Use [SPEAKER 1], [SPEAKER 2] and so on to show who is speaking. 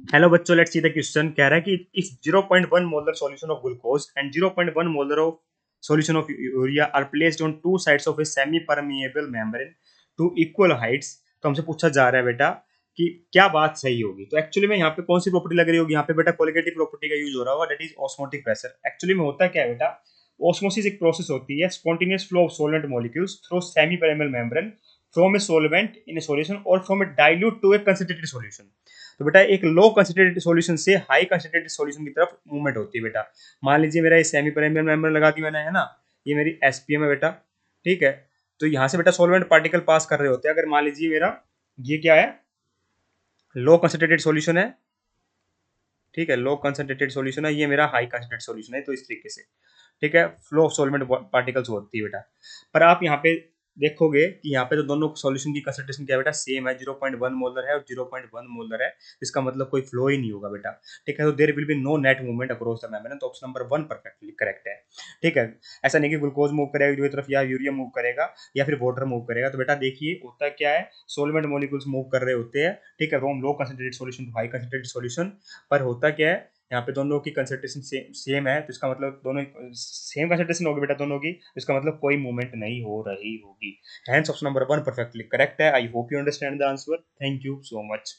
[SPEAKER 1] Hello बच्चों, let's see the question. कह रहा है कि if 0.1 molar solution of glucose and 0.1 molar of solution of urea are placed on two sides of a semi permeable membrane to equal heights. तो हमसे पूछा जा रहा है बेटा कि क्या बात सही होगी। तो एक्चुअली में यहाँ पे कौन सी प्रॉपर्टी लग रही होगी? यहाँ पे बेटा कोलिगेटिव प्रॉपर्टी का यूज हो रहा होगा, that is osmotic pressure. Actually में होता क्या है बेटा, ऑस्मोसिस एक प्रोसेस होती है, spontaneous flow of solvent molecules through semi permeable membrane from a solvent in a solution और from a dilute to a concentrated solution. तो बेटा एक लो कंसंट्रेटेड सॉल्यूशन से हाई कंसंट्रेटेड सॉल्यूशन की तरफ मूवमेंट होती है बेटा। मान लीजिए मेरा ये सेमी पेरिमियल मेम्ब्रेन लगा दी मैंने, है ना, ये मेरी एसपीएम है बेटा। ठीक है, तो यहाँ से बेटा सॉल्वेंट पार्टिकल पास कर रहे होते हैं। अगर मान लीजिए मेरा ये क्या है, लो कंसंट्रेटेड सॉल्यूशन है। ठीक है, लो कंसंट्रेटेड सॉल्यूशन है, ये मेरा हाई कंसंट्रेटेड सॉल्यूशन है। तो इस तरीके से ठीक है फ्लो ऑफ सॉल्वेंट पार्टिकल्स होती है बेटा। पर आप यहाँ पे देखोगे कि यहाँ पे तो दोनों सॉल्यूशन की कंसंट्रेशन क्या है बेटा, सेम है, 0.1 मोलर है और 0.1 मोलर है। इसका मतलब कोई फ्लो ही नहीं होगा बेटा। ठीक है, तो there will be no net movement across the membrane. तो ऑप्शन नंबर 1 परफेक्टली करेक्ट है। ठीक है, ऐसा नहीं कि ग्लूकोज मूव करेगा यूरिया तरफ या यूरिया मूव करेगा या फिर वाटर मूव करेगा। तो बेटा देखिए होता क्या है, सोलवेंट मॉलिक्यूल्स मूव कर रहे होते हैं। ठीक है, from low concentrated solution to high concentrated solution. पर होता क्या है, यहाँ पे दोनों की कंसंट्रेशन सेम है, तो इसका मतलब दोनों सेम कंसंट्रेशन होगी बेटा दोनों की, तो इसका मतलब कोई मूवमेंट नहीं हो रही होगी। Hence option number 1 perfectly correct है। I hope you understand the answer. Thank you so much.